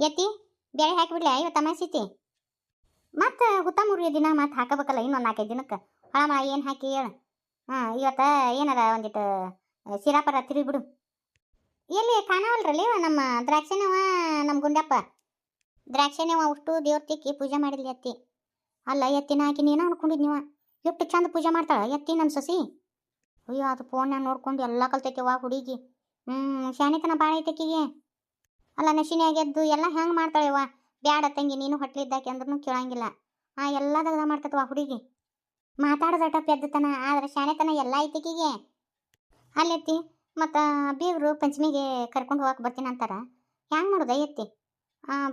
ಎತ್ತಿ ಬೇಳೆ ಹಾಕಿಬಿಡ್ಲಿ ಇವತ್ತು ಅಮಾಸೈತಿ. ಮತ್ತು ಹುತ್ತ ಮುರಿಯೋ ದಿನ ಮತ್ತೆ ಹಾಕಬೇಕಲ್ಲ ಇನ್ನೊಂದು 4-5 ದಿನಕ್ಕೆ. ಹಾಮ ಏನು ಹಾಕಿ ಹೇಳು. ಇವತ್ತು ಏನಾರ ಒಂದಿಟ್ಟು ಸಿರಾಪರ ತಿರುಗಿಬಿಡು. ಎಲ್ಲಿ ಕಾಣವಲ್ರಲ್ಲಿ ನಮ್ಮ ದ್ರಾಕ್ಷಿನವ, ನಮ್ಮ ಗುಂಡಪ್ಪ ದ್ರಾಕ್ಷಿನವ ಅಷ್ಟು ದೇವ್ರ ತಿಕ್ಕಿ ಪೂಜೆ ಮಾಡಿದ್ಲಿ ಎತ್ತಿ. ಅಲ್ಲ ಎತ್ತಿನ ಹಾಕಿ ನೀನು ಅನ್ಕೊಂಡಿದ್ ನೀವು ಎಷ್ಟು ಚಂದ ಪೂಜೆ ಮಾಡ್ತಾಳೆ ಎತ್ತಿ ನನ್ನ ಸೊಸಿ. ಅಯ್ಯೋ ಅದು ಫೋನ್ಯಾಗ ನೋಡ್ಕೊಂಡು ಎಲ್ಲ ಕಲ್ತೈತೆವ ಹುಡುಗಿ. ಶಾಣಿತನ ಭಾಳ ಐತೆಕಿಗೆ. ಅಲ್ಲ ನಶಿನ್ಯಾಗ ಎದ್ದು ಎಲ್ಲ ಹೆಂಗೆ ಮಾಡ್ತಾಳೆವ. ಬ್ಯಾಡ ತಂಗಿ ನೀನು ಹೊಟ್ಲಿದ್ದಾಕೆ ಅಂದ್ರೂ ಕೇಳಂಗಿಲ್ಲ. ಎಲ್ಲ ದಗದ ಮಾಡ್ತತ್ವ ಹುಡುಗಿ. ಮಾತಾಡೋದಟ ಪೆದ್ದತನ, ಆದ್ರೆ ಶಾಣೆತನ ಎಲ್ಲ ಐತೆಕಿಗೆ. ಅಲ್ಲೆತ್ತಿ ಮತ್ತು ಬೀಗರು ಪಂಚಮಿಗೆ ಕರ್ಕೊಂಡು ಹೋಗಕ್ಕೆ ಬರ್ತೀನಿ ಅಂತಾರ. ಹೆಂಗೆ ಮಾಡೋದ ಎತ್ತಿ?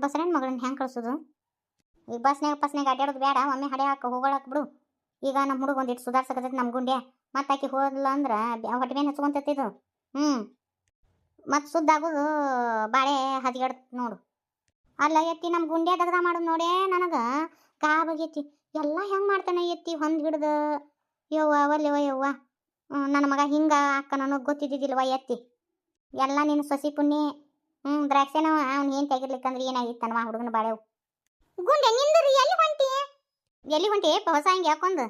ಬಸರಣ್ಣ ಮಗಳನ್ನ ಹೆಂಗೆ ಕಳ್ಸೋದು? ಈ ಬಸ್ನಾಗ ಅಡ್ಡಾಡೋದು ಬೇಡ, ಒಮ್ಮೆ ಹಡೆ ಹಾಕಿ ಹೋಗೋಳಕ್ಕೆ ಬಿಡು. ಈಗ ನಮ್ಮ ಹುಡುಗ ಒಂದಿಟ್ಟು ಸುಧಾರ್ಸಕತ್ತೈತಿ ನಮ್ಮ ಗುಂಡ್ಯ. ಮತ್ತೆ ಆಕಿ ಹೋದ್ಲ ಅಂದ್ರೆ ಹೊಟ್ಟೆ ಮೇಲೆ ಹಚ್ಕೊಂತೈತಿದು. ಮತ್ತು ಸುದ್ದಾಗೋದು ಬಾಳೆ ಹದಿಗಡ್ತ ನೋಡು. ಅಲ್ಲ ಎತ್ತಿ ನಮ್ಮ ಗುಂಡ್ಯ ದಗದ ಮಾಡೋದು ನೋಡೇ ನನಗೆ ಕಾಬಾಗೈತಿ. ಎಲ್ಲ ಹೆಂಗೆ ಮಾಡ್ತಾನೆ ಎತ್ತಿ ಹೊಂದು ಹಿಡ್ದು. ಯವ್ವ ಅವಲ್ಲವ ಯವ್ವ, ನನ್ನ ಮಗ ಹಿಂಗೆ ಅಕ್ಕ ನನಗೆ ಗೊತ್ತಿದ್ದಿದ್ದಿಲ್ವ ಎತ್ತಿ. ಎಲ್ಲ ನಿನ್ನ ಸೊಸಿ ಪುಣ್ಯ. ದ್ರಾಕ್ಷಿನವ ಅವ್ನು ಏನು ತೆಗಿರ್ಲಿಕ್ಕಂದ್ರೆ ಏನಾಗಿತ್ತನವ ಹುಡುಗನ ಬಾಳೆವು. ಗುಂಡೆ ನಿಂದ್ರಿ ಎಲ್ಲಿ ಹೊಂಟಿ ಹೊಸ ಹಿಂಗೆ ಯಾಕೊಂದು?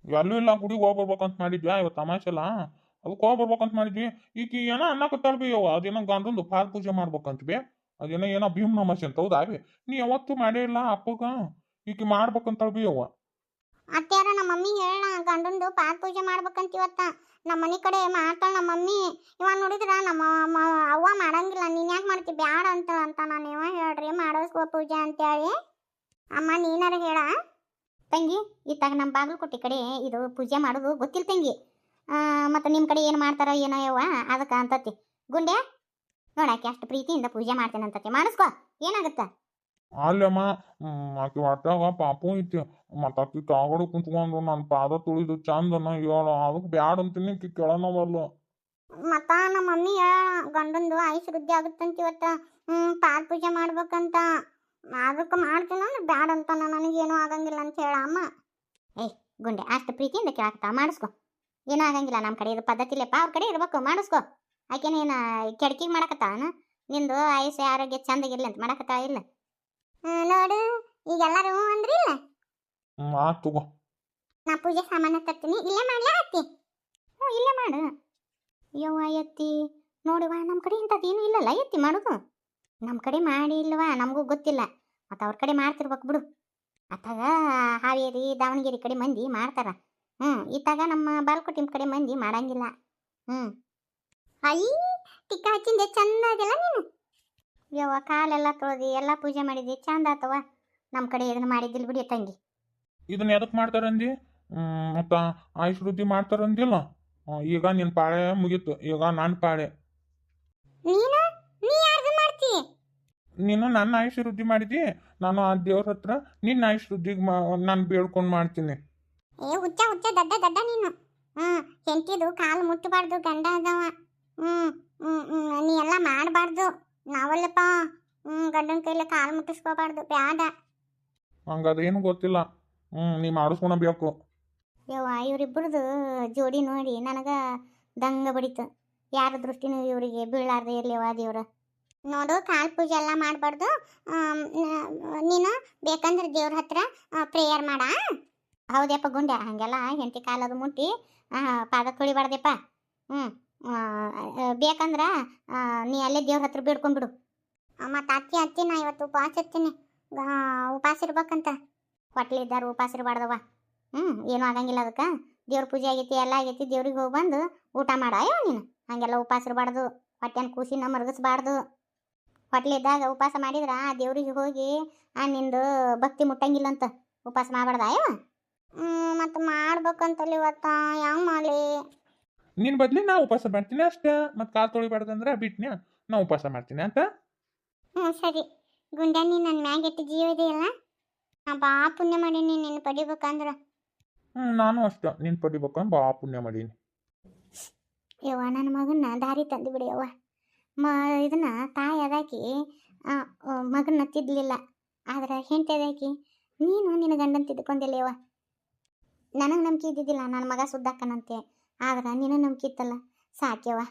ಎಲ್ಲೂ ಇಲ್ಲ, ಗುಡಿಗೆ ಹೋಗ್ಬರ್ಬೇಕಂತ ಮಾಡಿದ್ವಿ ಇವತ್ತು ತಮಾಷೆಲ್ಲ. ಅದಕ್ಕೆ ಹೋಗ್ಬರ್ಬೇಕಂತ ಮಾಡಿದ್ವಿ. ಈಗ ಏನೋ ಅನ್ನಕತ್ತಾಳ್ಬಿ ಯವ್ವ, ಅದೇನೋ ಗಂಡಂದು ಪಾದ ಪೂಜೆ ಮಾಡ್ಬೇಕಂತ ಬಿ. ಅದೇನೋ ಭೀಮ್ ನಮಸ್ತೆ ಅಂತ ಹೌದಾವಿ. ನೀ ಯಾವತ್ತೂ ಮಾಡೇ ಇಲ್ಲ ಅಪ್ಪಗ, ಈಗ ಮಾಡ್ಬೇಕಂತಾಳ್ಬಿ ಯವ್ವ. ಅತ್ಯಾರ ನಮ್ಮ ಮಮ್ಮಿ ಹೇಳ ಗಂಡಂದು ಪಾದ ಪೂಜೆ ಮಾಡ್ಬೇಕಂತ ಇವತ್ತ. ನಮ್ಮ ಮನೆ ಕಡೆ ಮಾಡ್ತಾಳೆ ನಮ್ಮ ಮಮ್ಮಿ. ಇವಾಗ ನೋಡಿದ್ರ ನಮ್ಮ ಅವ್ವ ಮಾಡಂಗಿಲ್ಲ. ನೀನು ಯಾಕೆ ಮಾಡ್ತಿ ಬ್ಯಾಡ ಅಂತ ನಾನು ಇವ ಹೇಳ್ರಿ ಮಾಡಿಸ್ಕೋ ಪೂಜೆ ಅಂತೇಳಿ. ಅಮ್ಮ ನೀನಾರ ಹೇಳ ತಂಗಿ. ಇತ್ತಾಗ ನಮ್ಮ ಬಾಗಲಕೋಟೆ ಕಡೆ ಇದು ಪೂಜೆ ಮಾಡೋದು ಗೊತ್ತಿಲ್ಲ ತಂಗಿ. ಮತ್ತು ನಿಮ್ಮ ಕಡೆ ಏನು ಮಾಡ್ತಾರೋ ಏನೋ ಯವ್ವ ಅದಕ್ಕೆ ಅಂತತಿ. ಗುಂಡೆ ನೋಡಾಕೆ ಅಷ್ಟು ಪ್ರೀತಿಯಿಂದ ಪೂಜೆ ಮಾಡ್ತೇನೆ ಅಂತತಿ, ಮಾಡಿಸ್ಕೋ ಏನಾಗುತ್ತೆ. ಅಲ್ಲಮ್ಮ ಆಕೆ ಹೊಟ್ಟಾಗ ಪಾಪು ಐತಿ. ಮತ್ತು ಆಕಿ ಕಾಗಡ ಕುಂತ್ಕೊಂಡು ನನ್ನ ಪಾದ ತುಳಿದು ಚಂದನ ಹೇಳ, ಅದಕ್ಕೆ ಬ್ಯಾಡ ಅಂತೀನಿ ಕೆಳನವಲ್ಲ. ಮತ್ತ ನಮ್ಮ ಮಮ್ಮಿ ಗಂಡಂದು ಆಯುಷ್ ವೃದ್ಧಿ ಆಗುತ್ತಂತ ಇವತ್ತ. ಪಾದ ಪೂಜೆ ಮಾಡ್ಬೇಕಂತ. ಅದಕ್ಕೆ ಮಾಡ್ತೀನಿ ಅಂದ್ರೆ ಬ್ಯಾಡ ಅಂತ ನನಗೇನು ಆಗಂಗಿಲ್ಲ ಅಂತ ಹೇಳ ಅಮ್ಮ. ಗುಂಡೆ ಅಷ್ಟು ಪ್ರೀತಿಯಿಂದ ಕೇಳಾಕತ್ತ, ಮಾಡಿಸ್ಕೊ ಏನೂ ಆಗಂಗಿಲ್ಲ. ನಮ್ಮ ಕಡೆ ಇದು ಪದ್ಧತಿಲೇಪ್ಪ, ಅವ್ರ ಕಡೆ ಇರ್ಬೇಕು, ಮಾಡಿಸ್ಕೊ. ಆಕೆನೇನು ಕೆಡ್ಕಿಗೆ ಮಾಡಕತ್ತಾನ? ನಿಂದು ಆಯುಷ್ಯ ಆರೋಗ್ಯ ಚಂದಾಗಿರ್ಲಿ ಅಂತ ಮಾಡಕತ್ತಾ ಇಲ್ಲ ನೋಡು. ಈಗೆಲ್ಲರೂ ಅಂದ್ರಿ ಇಲ್ಲ. ತಗೋ ನಾ ಪೂಜೆ ಸಾಮಾನು ತರ್ತೀನಿ, ಇಲ್ಲೇ ಮಾಡ್ಲಾ ಅತ್ತಿ? ಇಲ್ಲೇ ಮಾಡು ಯವ್ವ ಎತ್ತಿ. ನೋಡಿವಾ ನಮ್ಮ ಕಡೆ ಇಂಥದ್ದೇನು ಇಲ್ಲಲ್ಲ ಎತ್ತಿ ಮಾಡೋದು. ನಮ್ಮ ಕಡೆ ಮಾಡಿ ಇಲ್ವಾ ನಮಗೂ ಗೊತ್ತಿಲ್ಲ. ಮತ್ತು ಅವ್ರ ಕಡೆ ಮಾಡ್ತಿರ್ಬೇಕು ಬಿಡು. ಅತ್ತಾಗ ಹಾವೇರಿ ದಾವಣಗೆರೆ ಕಡೆ ಮಂದಿ ಮಾಡ್ತಾರ. ಇತ್ತಾಗ ನಮ್ಮ ಬಾಲ್ಕೋಟೆ ಕಡೆ ಮಂದಿ ಮಾಡಂಗಿಲ್ಲ. ಟಿಕ್ಕ ಹಚ್ಚಿಂದೆ ಚಂದ ಆಗಿಲ್ಲ ನೀನು ಯವ್ವ. ಕಾಲೆಲ್ಲ ತೊಳೆದಿ ಎಲ್ಲ ಪೂಜೆ ಮಾಡಿದ್ದಿ ಚಂದ ಆತವ. ನಮ್ಮ ಕಡೆ ಇದನ್ನ ಮಾಡಿದ್ದಿಲ್ಲ ಬಿಡಿ ತಂಗಿ. ಇದನ್ನ ಎದಕ್ಕೆ ಮಾಡ್ತಾರಂದಿ? ಮತ್ತು ಆಯುಷ್ ವೃದ್ಧಿ ಮಾಡ್ತಾರಂದಿಲ್ಲ. ಈಗ ನಿನ್ನ ಪಾಳೆ ಮುಗೀತು, ಈಗ ನನ್ನ ಪಾಳೆ. ನೀನು ನನ್ನ ಆಯುಷ್ ವೃದ್ಧಿ ಮಾಡಿದಿ, ನಾನು ಆ ದೇವ್ರ ಹತ್ರ ನಿನ್ನ ಆಯುಷ್ ವೃದ್ಧಿಗೆ ನಾನು ಬೇಡ್ಕೊಂಡು ಮಾಡ್ತೀನಿ. ಹುಚ್ಚ ದಡ್ಡ ನೀನು. ಹೆಂಡತಿದು ಕಾಲು ಮುಟ್ಟಬಾರ್ದು, ಗಂಡ ಅದವ. ನೀ ಎಲ್ಲ ಮಾಡಬಾರ್ದು. ನಾವಲ್ಲಪ್ಪ ಗಂಡನ ಕೈಲಿ ಕಾಲು ಮುಟ್ಟಿಸ್ಕೋಬಾರ್ದು, ಬ್ಯಾಡ. ಹಂಗದೇನು ಗೊತ್ತಿಲ್ಲ. ನೀ ಮಾಡಿಸ್ಕೊಳಬೇಕು. ಯವ್ವ ಇವರಿಬ್ಬರದು ಜೋಡಿ ನೋಡಿ ನನಗೆ ದಂಗ ಬಡಿತು. ಯಾರ ದೃಷ್ಟಿನೂ ಇವರಿಗೆ ಬೀಳಾರ್ದೆ ಇರ್ಲಿವ ದೇವ್ರ. ನೋಡು ಕಾಲು ಪೂಜೆ ಎಲ್ಲ ಮಾಡಬಾರ್ದು. ನೀನು ಬೇಕಂದ್ರೆ ದೇವ್ರ ಹತ್ರ ಪ್ರೇಯರ್ ಮಾಡ. ಹೌದಪ್ಪ ಗುಂಡೆ, ಹಾಗೆಲ್ಲ ಹೆಂಡತಿ ಕಾಲದು ಮುಟ್ಟಿ ಪಾದ ತೊಳಿಬಾರ್ದಪ್ಪ. ಬೇಕಂದ್ರೆ ನೀ ಅಲ್ಲೇ ದೇವ್ರ ಹತ್ರ ಬೇಡ್ಕೊಂಡ್ಬಿಡು. ಮತ್ತು ಅತ್ತಿ ನಾ ಇವತ್ತು ಉಪವಾಸ ಇರ್ತೀನಿ. ಉಪವಾಸ ಇರ್ಬೇಕಂತ. ಹೊಟ್ಲಿದ್ದಾರು ಉಪವಾಸ ಇರಬಾರ್ದವ. ಏನೂ ಆಗಂಗಿಲ್ಲ ಅದಕ್ಕೆ. ದೇವ್ರ ಪೂಜೆ ಆಗೈತಿ ಎಲ್ಲ ಆಗೈತಿ, ದೇವ್ರಿಗೆ ಹೋಗಿ ಬಂದು ಊಟ ಮಾಡಾಯೋ ನೀನು. ಹಾಗೆಲ್ಲ ಉಪವಾಸ ಇರಬಾರ್ದು. ಹೊಟ್ಟೆನ ಕೂಸಿನ ಮರಗಿಸ್ಬಾರ್ದು. ಹೊಟ್ಲಿದ್ದಾಗ ಉಪವಾಸ ಮಾಡಿದ್ರೆ ಆ ದೇವ್ರಿಗೆ ಹೋಗಿ ನಿಂದು ಭಕ್ತಿ ಮುಟ್ಟಂಗಿಲ್ಲಂತ. ಉಪವಾಸ ಮಾಡಬಾರ್ದಾಯವ. ಮತ್ತು ಮಾಡ್ಬೇಕಂತಲ್ಲಿ ಇವತ್ತ ಹೆಂಗೆ ಮಾಡಲಿ? ನಿನ್ನ ಬದ್ಲಿ ನಾ ಉಪವಾಸ ಮಾಡ್ತೀನಿ ಅಷ್ಟೇ. ಮತ್ತು ಕಾಲು ತೊಳಿಬಾರ್ದಂದ್ರೆ ಬಿಟ್ನಿ, ನಾ ಉಪವಾಸ ಮಾಡ್ತೀನಿ ಅಂತ. ಸರಿ ಗುಂಡ್ಯಾ, ನೀನು ನನ್ನ ಮ್ಯಾಗ ಇಟ್ಟು ಜೀವ ಇದೆಯಲ್ಲ, ನಾ ಬಾ ಪುಣ್ಯ ಮಾಡೀನಿ ನಿನ್ನ ಪಡಿಬೇಕಂದ್ರೆ. ನಾನು ಅಷ್ಟೇ ನಿನ್ನ ಪಡಿಬೇಕಂದ್ರೆ ಬಾ ಪುಣ್ಯ ಮಾಡೀನಿ. ಯವ್ವ ನನ್ನ ಮಗನ್ನ ದಾರಿ ತಂದು ಬಿಡಿ ಯವ್ವ. ಇದನ್ನ ತಾಯಿ ಅದಾಕಿ ಮಗನ್ನ ತಿದ್ದಲಿಲ್ಲ, ಆದ್ರೆ ಹೆಂಡತಿ ಅದಾಕಿ ನೀನು ನಿನ್ನ ಗಂಡನ ತಿದ್ದುಕೊಂಡಿಲ್ಲ ಯವ್ವ. ನನಗೆ ನಂಬಿಕೆ ಇದ್ದಿದ್ದಿಲ್ಲ ನನ್ನ ಮಗ ಸುದ್ದಾಕನಂತೆ, ಆದ್ರೆ ನೀನು ನಂಬಿಕೆ ಇತ್ತಲ್ಲ ಸಾಕ್ಯವ್ವ.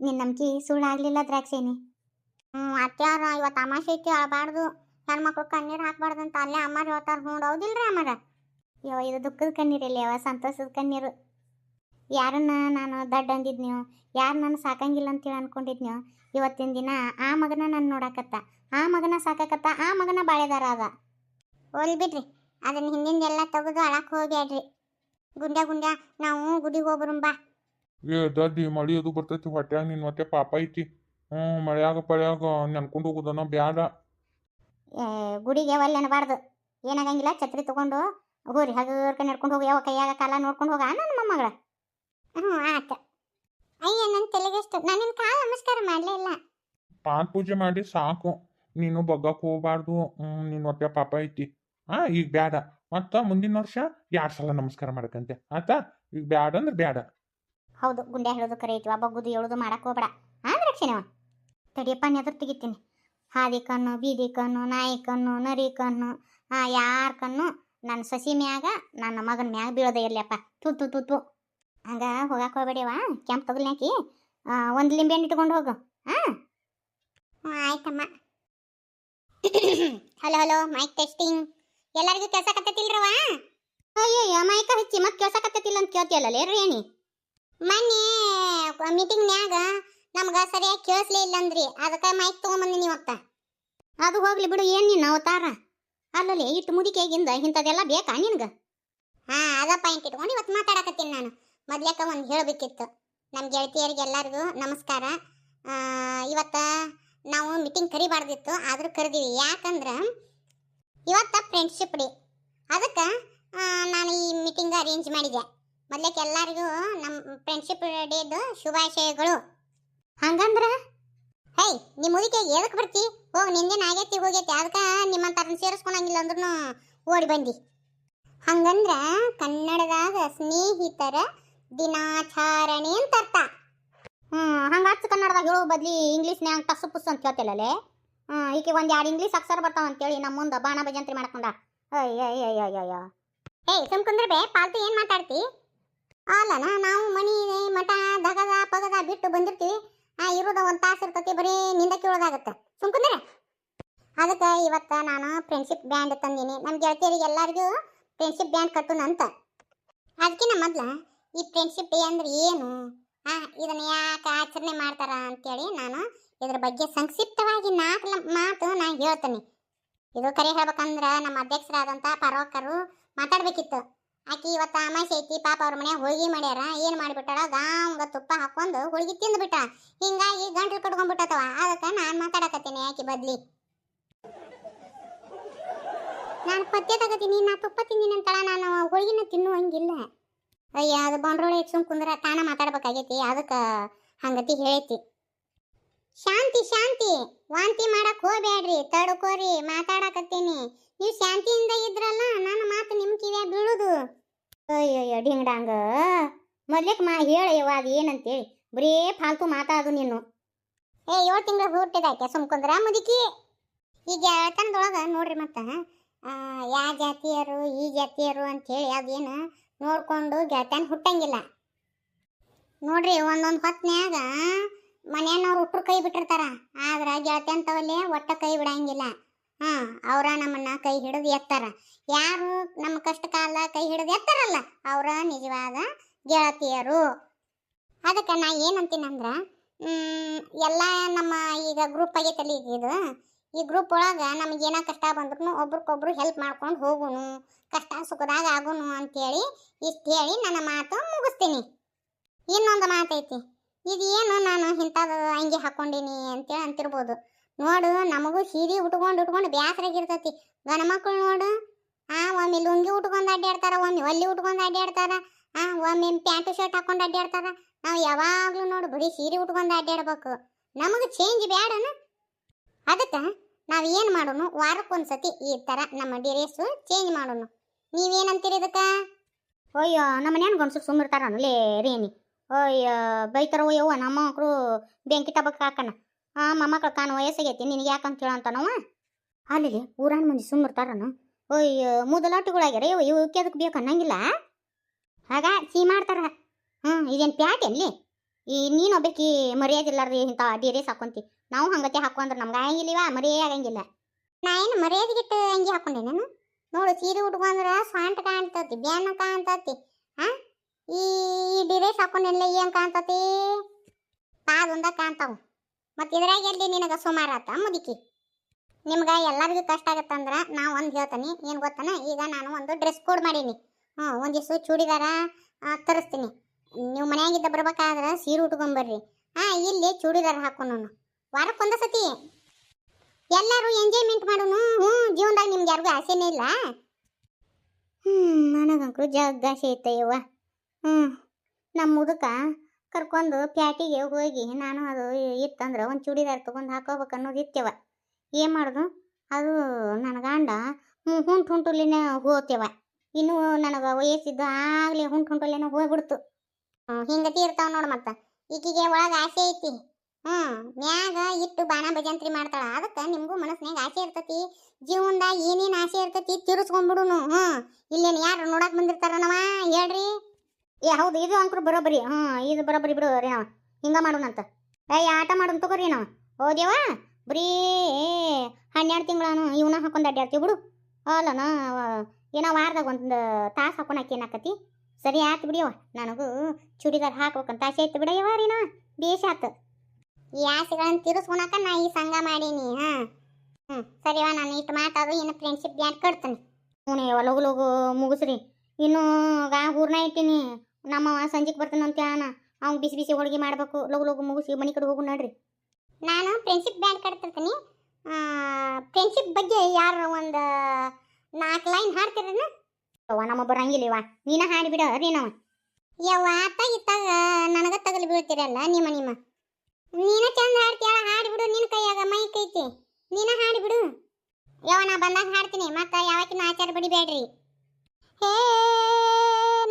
ನಿನ್ನ ನಂಬಿಕೆ ಸುಳ್ಳಾಗಲಿಲ್ಲ ದ್ರಾಕ್ಷೇನಿ. ಅತ್ಯಾರ ಇವತ್ತು ಅಮಾಸೆ ಐತಿ ಅಳಬಾರ್ದು, ಹೆಣ್ಮಕ್ಳು ಕಣ್ಣೀರು ಹಾಕ್ಬಾರ್ದು ಅಂತ ಅಲ್ಲೇ ಅಮ್ಮಾರು ಹೇಳ್ತಾರೆ. ಹ್ಞೂ ಹೌದಿಲ್ರಿ ಅಮ್ಮಾರ? ಯೋ ಇದು ದುಃಖದ ಕಣ್ಣೀರಲ್ಲಿ ಯಾವ ಸಂತೋಷದ ಕಣ್ಣೀರು. ಯಾರನ್ನ ನಾನು ದಡ್ಡ ಅಂದಿದ್ನ್ಯೋ, ಯಾರು ನಾನು ಸಾಕಂಗಿಲ್ಲ ಅಂತೇಳಿ ಅನ್ಕೊಂಡಿದ್ನ್ಯೋ, ಇವತ್ತಿನ ದಿನ ಆ ಮಗನ ನಾನು ನೋಡಕತ್ತ, ಆ ಮಗನ ಸಾಕಕತ್ತ, ಆ ಮಗನ ಬಾಳೆದಾರ ಅದ. ಹೋಲ್ ಬಿಡ್ರಿ, ಅದನ್ನ ಹಿಂದಿಂದೆಲ್ಲ ತೆಗೆದು ಅಳಕ್ಕೆ ಹೋಗ್ಬೇಡ್ರಿ. ಗುಂಡ್ಯ ನಾವು ಗುಡಿಗೆ ಹೋಗ್ಬರುಂ ಬಾ. ಏ ದಡ್ಡಿ ಮಳಿ ಅದು ಬರ್ತೈತಿ ಹೊಟ್ಯಾಗ, ನಿನ್ ಮತ್ತೆ ಪಾಪ ಐತಿ. ಮಳ್ಯಾಗ ಪಳ್ಯಾಗ ನೆನ್ಕೊಂಡು ಹೋಗುದನ ಬ್ಯಾಡ. ಗುಡಿಗೆ ಒಲ್ಲೆ ಅನ್ನಬಾರ್ದು. ಏನಾಗಂಗಿಲ್ಲ, ಛತ್ರಿ ತಗೊಂಡು ಹೋರಿ ಹಗರ್ಕ ನಡ್ಕೊಂಡು ಹೋಗಿ, ಯಾವ ಕೈಯಾಗ ಕಾಲ ನೋಡ್ಕೊಂಡು ಹೋಗ ನನ್ನ ಮೊಮ್ಮಗಳ. ಆತ. ಅಯ್ಯ ನನ್ನ ತಲೆಗೆಷ್ಟು, ನಾನು ನಿನ್ನ ಕಾಲ ನಮಸ್ಕಾರ ಮಾಡಲೇ ಇಲ್ಲ. ಪಾದ ಪೂಜೆ ಮಾಡಿ ಸಾಕು, ನೀನು ಬಗ್ಗಕ್ಕೆ ಹೋಗ್ಬಾರ್ದು. ನಿನ್ ಹೊಟ್ಟೆ ಪಾಪ ಐತಿ. ಈಗ ಬ್ಯಾಡ. ಮತ್ತ ಮುಂದಿನ ವರ್ಷ 2 ಸಲ ನಮಸ್ಕಾರ ಮಾಡಕಂತೆ ಆತಾ. ಈಗ ಬ್ಯಾಡ ಅಂದ್ರೆ ಬ್ಯಾಡ. ಹೌದು, ಗುಂಡೆ ಹೇಳೋದು ಕರೆ ಐತಿ. ಬಗ್ಗುದು ಹೇಳೋದು ಮಾಡಕ್ಕೆ ಹೋಗ್ಬೇಡ. ರಕ್ಷಣೆವ ತಡಿಯಪ್ಪ, ನೆದ್ರ ತೆಗಿತೀನಿ. ಹಾದಿ ಕಣ್ಣು, ಬೀದಿ ಕಣ್ಣು, ನಾಯಿ ಕಣ್ಣು, ನರಿ ಕಣ್ಣು, ಯಾರ ಕಣ್ಣು ನನ್ನ ಸಸಿ ಮ್ಯಾಗ ನನ್ನ ಮಗನ ಮ್ಯಾಗ ಬೀಳೋದೇ ಇರ್ಲಿಯಪ್ಪ. ತು ಹಂಗ ಹೋಗಕ್ಕೆ ಹೋಗ್ಬೇಡಿವ. ಕೆಂಪು ತಗಲ್ನಾಕಿ ಒಂದು ಲಿಂಬೆಹಣ್ಣು ಇಟ್ಕೊಂಡು ಹೋಗು. ಆಯ್ತಮ್ಮ. Hello mic testing. ಎಲ್ಲರಿಗೂ ಕೇಳ್ಸಕತ್ತೈತಿಲ್ರವ? ಅಯ್ಯಯ್ಯ, ಮೈಕ ಹಚ್ಚಿ ಮತ್ತೆ ಕೇಳ್ಸಕತ್ತೈತಿಲ್ಲ ಅಂತ ಕೇಳ್ತಿಯಲ್ಲ ರೇಣಿ. ಮೊನ್ನೆ ಮೀಟಿಂಗ್ನ್ಯಾಗ ನಮ್ಗೆ ಸರಿಯಾಗಿ ಕೇಳಿಸ್ಲೇ ಇಲ್ಲ ಅಂದ್ರಿ, ಅದಕ್ಕೆ ಮೈಕ್ ತೊಗೊಂಬಂದಿನಿ ಇವತ್ತ. ಅದು ಹೋಗ್ಲಿ ಬಿಡು, ಏನು ನೀನು ಅವತಾರ ಅಲ್ಲಲ್ಲಿ ಇಟ್ಟು ಮುದಿಕೆಗಿಂದ ಇಂಥದ್ದೆಲ್ಲ ಬೇಕಾ ನಿನ್ಗೆ? ಅದ ಪಾಯಿಂಟ್ ಇಟ್ಕೊಂಡು ಇವತ್ತು ಮಾತಾಡಕತ್ತೀನಿ ನಾನು. ಮೊದ್ಲೇಕ ಒಂದು ಹೇಳಬೇಕಿತ್ತು. ನಮ್ಮ ಗೆಳತಿಯರಿಗೆ ಎಲ್ಲರಿಗೂ ನಮಸ್ಕಾರ. ಇವತ್ತು ನಾವು ಮೀಟಿಂಗ್ ಕರಿಬಾರ್ದಿತ್ತು, ಆದರೂ ಕರೆದೀವಿ. ಯಾಕಂದ್ರೆ ಇವತ್ತು ಫ್ರೆಂಡ್ಶಿಪ್ ಡೇ, ಅದಕ್ಕೆ ನಾನು ಈ ಮೀಟಿಂಗ್ ಅರೇಂಜ್ ಮಾಡಿದೆ. ಮೊದ್ಲೇಕ ಎಲ್ಲರಿಗೂ ನಮ್ಮ ಫ್ರೆಂಡ್ಶಿಪ್ ಡೇದು ಶುಭಾಶಯಗಳು. ಹಂಗಂದ್ರೆ ಹೇ, ನಿಮ್ಮ ಮುದಿಕೆ ಎದಕ್ಕೆ ಬರ್ತಿ? ಹೋಗಿ ನಿಂದೇನು ಆಗೈತಿ ಹೋಗೈತಿ, ಅದಕ್ಕೆ ನಿಮ್ಮಂತಾರನ್ನ ಸೇರಿಸ್ಕೊಳಂಗಿಲ್ಲ ಅಂದ್ರೂ ಓಡಿ ಬಂದಿ. ಹಂಗಂದ್ರೆ ಕನ್ನಡದಾಗ ಸ್ನೇಹಿತರ ದಿನಾಚರಣೆ ಅಂತ ಅರ್ಥ. ಹಂಗಾಚು ಕನ್ನಡದಾಗ ಹೇಳೋ ಬದ್ಲಿ ಇಂಗ್ಲೀಷ್ನ್ಯಾಗ ಟಸು ಪುಸ್ಸು ಅಂತ ಹೇಳ್ತಿಲ್ಲೇ. ಈಕೆ ಒಂದು 2 ಇಂಗ್ಲೀಷ್ ಅಕ್ಷರ ಬರ್ತಾವ ಅಂತೇಳಿ ನಮ್ಮ ಮುಂದೆ ಬಾಣ ಭಜಂತ್ರಿ ಮಾಡ್ಕೊಂಡ. ಅಯ್ಯಯ್ಯಯ್ಯಯ್ಯ. ಸುಮ್ಕುಂದ್ರೆ ಬೇ, ಪಾಲ್ತು ಏನು ಮಾತಾಡ್ತಿ? ಅಲ್ಲನ, ನಾವು ಮನಿ ಮಠ ದಗದ ಪಗದ ಬಿಟ್ಟು ಬಂದಿರ್ತೀವಿ. ಇರೋದ 1 ತಾಸು ಇರ್ತತಿ, ಬರೀ ನಿಂದ ಕೇಳೋದಾಗತ್ತೆ. ಸುಮ್ಕುಂದ್ರೆ. ಅದಕ್ಕೆ ಇವತ್ತು ನಾನು ಫ್ರೆಂಡ್ಶಿಪ್ ಬ್ಯಾಂಡ್ ತಂದೀನಿ. ನಮ್ಮ ಗೆಳತಿಯರಿಗೆ ಎಲ್ಲರಿಗೂ ಫ್ರೆಂಡ್ಶಿಪ್ ಬ್ಯಾಂಡ್ ಕಟ್ಟೋಣ ಅಂತ. ಅದಕ್ಕಿಂತ ಮೊದಲು ಈ ಫ್ರೆಂಡ್ಶಿಪ್ ಡೇ ಅಂದ್ರೆ ಏನು, ಇದನ್ನು ಯಾಕೆ ಆಚರಣೆ ಮಾಡ್ತಾರ ಅಂತೇಳಿ ನಾನು ಇದ್ರ ಬಗ್ಗೆ ಸಂಕ್ಷಿಪ್ತವಾಗಿ 4 ಮಾತು ನಾನು ಹೇಳ್ತೀನಿ. ಇದು ಕರೆ ಹೇಳ್ಬೇಕಂದ್ರೆ ನಮ್ಮ ಅಧ್ಯಕ್ಷರಾದಂಥ ಪರ್ವಕರು ಮಾತಾಡ್ಬೇಕಿತ್ತು. ಆಕಿ ಇವತ್ತು ಅಮಾಸೆ ಐತಿ, ಪಾಪ ಅವ್ರ ಮನ್ಯಾಗ ಹೋಳಿಗೆ ಮಾಡ್ಯಾರ. ಏನು ಮಾಡಿಬಿಟ್ಟಾಳ, ಗಾಂಗ ತುಪ್ಪ ಹಾಕೊಂಡು ಹೋಳಿಗೆ ತಿಂದುಬಿಟ್ಟ. ಹಿಂಗಾಗಿ ಗಂಟ್ಲು ಕಟ್ಕೊಂಡ್ಬಿಟ್ಟತವ. ಅದಕ್ಕೆ ನಾನು ಮಾತಾಡಕತ್ತೀನಿ ಆಕಿ ಬದ್ಲಿ. ನಾನು ಪಥ್ಯ ತಗೋತೀನಿ, ನಾ ತುಪ್ಪ ತಿಂದಿನಿ ಅಂತಳ, ನಾನು ಹೋಳಿಗೆನ ತಿನ್ನುವಂಗಿಲ್ಲ. ಅಯ್ಯ, ಅದು ಬಂಡ್ರೋಳೆ ಸುಮ್ ಕುಂದ್ರ ತಾನ ಮಾತಾಡ್ಬೇಕಾಗೈತಿ, ಅದಕ್ಕೆ ಹಂಗತಿ ಹೇಳೈತಿ. ಶಾಂತಿ, ವಾಂತಿ ಮಾಡಕ್ ಹೋಗ್ಬೇಡ್ರಿ, ತಡ್ಕೋರಿ, ಮಾತಾಡಕತ್ತೀನಿ. ನೀವು ಶಾಂತಿಯಿಂದ ಇದ್ರಲ್ಲ, ನನ್ನ ಮಾತು ನಿಮ್ಮ ಕಿವ್ಯಾಗ ಬೀಳುದು. ಅಯ್ಯಯ್ಯ ಡಿಂಗ್ಡಾಂಗ, ಮೊದ್ಲೇಕ್ ಹೇಳಯ್ಯವ ಅದು ಏನಂತೇಳಿ ಬರೀ ಫಾಲ್ತು ಮಾತಾಡು ನೀನು. 7 ತಿಂಗಳು ಹುಟ್ಟಿದಾಕೆ ಸುಮ್ಕುಂದ್ರ ಮುದುಕಿ. ಈ ಗೆಳತನದೊಳಗೆ ನೋಡ್ರಿ, ಮತ್ತೆ ಯಾವ ಜಾತಿಯರು ಈ ಜಾತಿಯರು ಅಂಥೇಳಿ ಅದೇನು ನೋಡ್ಕೊಂಡು ಗೆಳತನ ಹುಟ್ಟಂಗಿಲ್ಲ ನೋಡ್ರಿ. ಒಂದೊಂದು ಹೊತ್ನ್ಯಾಗ ಮನೆಯವ್ರು ಹುಟ್ಟರು ಕೈ ಬಿಟ್ಟಿರ್ತಾರ, ಆದ್ರೆ ಗೆಳತಂತವಲ್ಲೇ ಒಟ್ಟ ಕೈ ಬಿಡಂಗಿಲ್ಲ. ಅವರ ನಮ್ಮನ್ನ ಕೈ ಹಿಡಿದು ಎತ್ತಾರ. ಯಾರು ನಮ್ಮ ಕಷ್ಟ ಕಾಲ ಕೈ ಹಿಡಿದು ಎತ್ತಾರಲ್ಲ, ಅವರ ನಿಜವಾದ ಗೆಳತಿಯರು. ಅದಕ್ಕೆ ನಾ ಏನಂತೀನಂದ್ರೆ, ಎಲ್ಲ ನಮ್ಮ ಈಗ ಗ್ರೂಪ್ ಆಗೈತಲ್ಲ ಇದು, ಈ ಗ್ರೂಪ್ ಒಳಗೆ ನಮಗೇನೋ ಕಷ್ಟ ಬಂದ್ರೂ ಒಬ್ರಿಗೊಬ್ರು ಹೆಲ್ಪ್ ಮಾಡ್ಕೊಂಡು ಹೋಗುನು, ಕಷ್ಟ ಸುಖದಾಗ ಆಗುನು ಅಂತೇಳಿ ಇಷ್ಟು ಹೇಳಿ ನನ್ನ ಮಾತು ಮುಗಿಸ್ತೀನಿ. ಇನ್ನೊಂದು ಮಾತೈತಿ, ಇದು ಏನು ನಾನು ಇಂಥದ್ದು ಅಂಗಿ ಹಾಕ್ಕೊಂಡೀನಿ ಅಂತೇಳಿ ಅಂತಿರ್ಬೋದು. ನೋಡು, ನಮಗೂ ಸೀರೆ ಉಟ್ಕೊಂಡು ಬ್ಯಾಸರಾಗಿರ್ತೈತಿ. ಗಂಡ ಮಕ್ಕಳು ನೋಡು, ಒಮ್ಮೆ ಲುಂಗಿ ಉಟ್ಕೊಂಡು ಅಡ್ಡಾಡ್ತಾರ, ಒಮ್ಮೆ ಒಲ್ಲಿ ಉಟ್ಕೊಂಡು ಅಡ್ಡಾಡ್ತಾರ, ಒಮ್ಮೆ ಪ್ಯಾಂಟು ಶರ್ಟ್ ಹಾಕೊಂಡು ಅಡ್ಡಾಡ್ತಾರ. ನಾವು ಯಾವಾಗಲೂ ನೋಡು ಬರೀ ಸೀರೆ ಉಟ್ಕೊಂಡು ಅಡ್ಡಾಡ್ಬೇಕು. ನಮಗೆ ಚೇಂಜ್ ಬೇಡನ? ಅದಕ್ಕೆ ನಾವು ಏನು ಮಾಡೋನು, ವಾರಕ್ಕೊಂದ್ಸತಿ ಈ ಥರ ನಮ್ಮ ಡ್ರೆಸ್ಸು ಚೇಂಜ್ ಮಾಡೋನು. ನೀವೇನಂತೀರಿ ಇದಕ್ಕೆ? ಅಯ್ಯೋ, ನಮ್ಮ ಮನ್ಯಾನ ಗಂಡಸರು ಸುಮ್ಮಿರ್ತಾರಲ್ಲೇ ರೇಣಿ. ಅಯ್ಯೋ ಬೈತಾರ, ಅಯ್ಯವ್ವ ನಮ್ಮ ಮಕ್ಕಳು ಬೆಂಕಿ ಟಬಕ್ ಹಾಕಣ, ಮೊಮ್ಮಕ್ಳು ಕಾಣು ವಯಸ್ಸಾಗೈತಿ ನಿನಗೆ ಯಾಕಂತ ಕೇಳಂತಾನವ. ಅಲ್ಲಿ ಊರಾಣ ಮಂದಿ ಸುಮ್ಮಿರ್ತಾರನು. ಅಯ್ಯೋ ಮುದಲಾಟಗಳಾಗ್ಯಾರ, ಇವಕ್ಕೆ ಅದಕ್ಕೆ ಬೇಕು ಅನ್ನಂಗಿಲ್ಲ. ಆಗ ಸೀ ಮಾಡ್ತಾರ. ಇದೇನು ಪ್ಯಾಟ್ ಎಲ್ಲಿ ಈ ನೀನೊಬ್ಬಕಿ ಮರ್ಯಾದೆ ಇಲ್ಲಾರ್ದು ಇಂಥ ಡೀರೇಸ್ ಹಾಕೊಂತಿ. ನಾವು ಹಂಗತೆ ಹಾಕೊಂಡ್ರೆ ನಮ್ಗೆ ಆಗಂಗಿಲ್ಲವ, ಮರ್ಯಾದೆ ಆಗಂಗಿಲ್ಲ. ನಾ ಏನು ಮರ್ಯಾದೆಗಿಟ್ಟು ಅಂಗಿ ಹಾಕೊಂಡೆ ನಾನು? ನೋಡು ಸೀರೆ ಉಟ್ಕೊಂಡ್ರೆ ಸ್ವಂಟ ಕಾಣ್ತತಿ, ಬ್ಯಾನ ಕಾಣ್ತತಿ. ಹಾ, ಈ ಡಿರೇಸ್ ಹಾಕೊಂಡೆಲ್ಲ ಏನ್ ಕಾಣ್ತತಿ? ಪಾದೊಂದ ಕಾಣ್ತಾವ. ಮತ್ತೆ ಇದ್ರಾಗ ಎಲ್ಲಿ ನಿನಗೆ ಸುಮಾರಾತ ಮುದುಕಿ? ನಿಮ್ಗೆ ಎಲ್ಲರಿಗೂ ಕಷ್ಟ ಆಗತ್ತಂದ್ರ ನಾ ಒಂದು ಹೇಳ್ತೀನಿ, ಏನು ಗೊತ್ತನ? ಈಗ ನಾನು ಒಂದು ಡ್ರೆಸ್ ಕೋಡ್ ಮಾಡೀನಿ. ಒಂದಿಷ್ಟು ಚೂಡಿದಾರ ತರಿಸ್ತೀನಿ. ನೀವು ಮನ್ಯಾಗಿದ್ದ ಬರ್ಬೇಕಾದ್ರೆ ಸೀರೆ ಉಟ್ಕೊಂಬರ್ರಿ. ಇಲ್ಲಿ ಚೂಡಿದಾರ ಹಾಕೋನು. ವಾರಕ್ಕೊಂದ ಸತಿ ಎಲ್ಲರೂ ಎಂಜಾಯ್ಮೆಂಟ್ ಮಾಡೋನು. ಜೀವನದಾಗ ನಿಮ್ಗೆ ಯಾರಿಗೂ ಆಸೆನೇ ಇಲ್ಲ. ನನಗಂಕರು ಜಗ್ಗ ಆಸೆ ಐತಯ್ಯವ್ವ. ನಮ್ಮ ಮುದುಕ ಕರ್ಕೊಂಡು ಪ್ಯಾಟಿಗೆ ಹೋಗಿ ನಾನು ಅದು ಇತ್ತಂದ್ರೆ ಒಂದು ಚೂಡಿದಾರ ತೊಗೊಂಡು ಹಾಕೋಬೇಕು ಅನ್ನೋದು ಇತ್ತವ. ಏನು ಮಾಡೋದು? ಅದು ನನ್ನ ಗಂಡ ಹುಂಟುಲಿನೇ ಹೋಗ್ತೇವ. ಇನ್ನೂ ನನಗೆ ವಯಸ್ಸಿದ್ದು ಆಗಲೇ ಹುಂಟುಲಿನೇ ಹೋಗ್ಬಿಡ್ತು. ಹಿಂಗತಿ ಇರ್ತಾವ ನೋಡು. ಮತ್ತೆ ಈಕಿಗೆ ಒಳಗೆ ಆಸೆ ಐತಿ. ಮ್ಯಾಗ ಇಟ್ಟು ಬಾಣ ಭಜಂತ್ರಿ ಮಾಡ್ತಾಳ. ಅದಕ್ಕೆ ನಿಮಗೂ ಮನಸ್ಸಿನಾಗ ಆಸೆ ಇರ್ತತಿ. ಜೀವನದಾಗ ಏನೇನು ಆಸೆ ಇರ್ತತಿ ತಿರ್ಸ್ಕೊಂಡ್ಬಿಡುನು. ಇಲ್ಲೇನು ಯಾರು ನೋಡಕ್ ಬಂದಿರ್ತಾರನವ ಹೇಳ್ರಿ? ಹೌದು, ಇದು ಅಂಕರು ಬರೋಬ್ಬರಿ. ಇದು ಬರೋಬ್ಬರಿ ಬಿಡು ರೀ. ನಾವು ಹಿಂಗೆ ಮಾಡೋಣಂತ. ಆಟ ಮಾಡೋಣ ತಗೋರಿ. ನಾವು ಹೋದ್ಯವ ಬರೀ 12 ತಿಂಗಳಾನು ಇವನ ಹಾಕೊಂಡು ಅಡ್ಡಾಡ್ತೀವಿ ಬಿಡು. ಅಲ್ಲನ ಏನೋ ವಾರದಾಗ ಒಂದು ತಾಸು ಹಾಕೊಂಡು ಹಾಕೇನಾಕತಿ. ಸರಿ ಆಯ್ತು ಬಿಡಿಯವ. ನನಗೂ ಚೂಡಿದಾರ ಹಾಕ್ಬೇಕಂತ ಆಸೆ ಆಯ್ತು ಬಿಡಯ್ಯವ ರೀ. ನಾ ಬೇಷ ಆತು. ಈ ಆಸೆಗಳನ್ನು ತಿರ್ಸ್ಕೊಳಕ ನಾ ಈ ಸಂಘ ಮಾಡೀನಿ. ಸರಿವಾ, ನಾನು ಇಟ್ಟು ಮಾತಾಡು. ಇನ್ನು ಫ್ರೆಂಡ್ಶಿಪ್ ಬ್ಯಾಂಡ್ ಕಟ್ತೀನಿ. ಲಗು ಲಗು ಮುಗಿಸ್ರಿ. ಇನ್ನೂ ಹೂರ್ನ ಇಟ್ಟಿನಿ. ನಮ್ಮವ ಸಂಜೆಗೆ ಬರ್ತಾನಂತ ಅವ್ನು ಬಿಸಿ ಬಿಸಿ ಹೋಳಿಗೆ ಮಾಡಬೇಕು. ಲಗು ಲಗು ಮುಗಿಸಿ ಮನೆ ಕಡೆ ಹೋಗು ನೋಡ್ರಿ. ನಾನು ಫ್ರೆಂಡ್ಶಿಪ್ ಬ್ಯಾಂಡ್ ಕಟ್ತಿರ್ತೀನಿ. ಫ್ರೆಂಡ್ಶಿಪ್ ಬಗ್ಗೆ ಯಾರು ಒಂದು 4 ಲೈನ್ ಹಾಡ್ತಿರನ? ನಮ್ಮ ಬರಂಗಿಲ್ಲವ, ನೀನ ಹಾಡಿಬಿಡ ರೀ. ನಾವು ಯವ್ವ ಇತ್ತಾಗ ನನಗೆ ತಗಲಿ ಬೀಳ್ತೀರಲ್ಲ ನಿಮ್ಮ ನೀನ ಚಂದ ಹಾಡ್ತೀಯ. ಹಾಡಿಬಿಡು. ನಿನ್ನ ಕೈಯಾಗ ಮೈಕ್ ಐತಿ, ನೀನ ಹಾಡಿಬಿಡು. ಯವ್ವ ನಾ ಬಂದಾಗ ಹಾಡ್ತೀನಿ. ಮತ್ತೆ ಯಾವಕ್ಕಿನ ಆಚಾರ ಬಡಿಬೇಡ್ರಿ. ಹೇ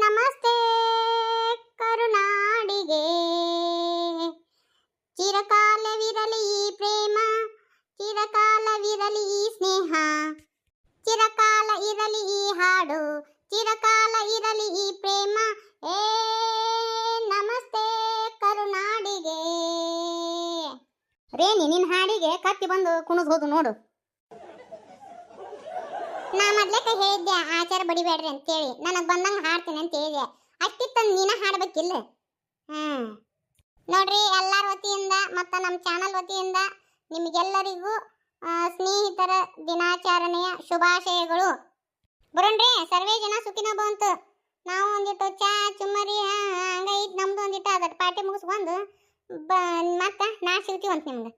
ನಮಸ್ತೆ ಕರುನಾಡಿಗೆ, ಚಿರಕಾಲವಿರಲಿ ಈ ಪ್ರೇಮ, ಚಿರಕಾಲವಿರಲಿ ಈ ಸ್ನೇಹ, ಚಿರಕಾಲ ಇರಲಿ ಈ ಹಾಡು, ಚಿರಕಾಲ ಇರಲಿ ಈ ಪ್ರೇಮ. ಏ ನಮಸ್ತೆ ಕರುನಾಡಿಗೆ. ರೇಣಿ, ನಿನ್ನ ಹಾಡಿಗೆ ಕತ್ತಿ ಬಂದು ಕುಣಿದು ಹೋದು ನೋಡು. ನಾ ಮೊದ್ಲೇಕ ಹೇಳಿದ್ದೆ ಆಚಾರ ಬಡಿಬೇಡ್ರಿ ಅಂತೇಳಿ. ನನಗೆ ಬಂದಂಗೆ ಹಾಡ್ತೀನಿ ಅಂತ ಹೇಳಿದೆ. ಅಷ್ಟಿತ್ತಂದು ನೀನ ಹಾಡ್ಬೇಕಿಲ್ಲ. ನೋಡ್ರಿ, ಎಲ್ಲರ ವತಿಯಿಂದ ಮತ್ತು ನಮ್ಮ ಚಾನಲ್ ವತಿಯಿಂದ ನಿಮಗೆಲ್ಲರಿಗೂ ಸ್ನೇಹಿತರ ದಿನಾಚರಣೆಯ ಶುಭಾಶಯಗಳು. ಬರೋಣ್ರಿ, ಸರ್ವೇ ಜನ ಸುಖಿನೋ ಭವಂತು. ನಾವು ಒಂದಿಟ್ಟು ಚಾ ಚುಮ್ಮರಿ ಹಂಗೈತ್ ನಮ್ದು ಒಂದಿಟ್ಟು ಅದಟ್ಟು ಪಾರ್ಟಿ ಮುಗಿಸ್ಕೊಂಡು ಮತ್ತೆ ನಾ ಸಿಗ್ತೀವಂತ ನಿಮ್ಗೆ.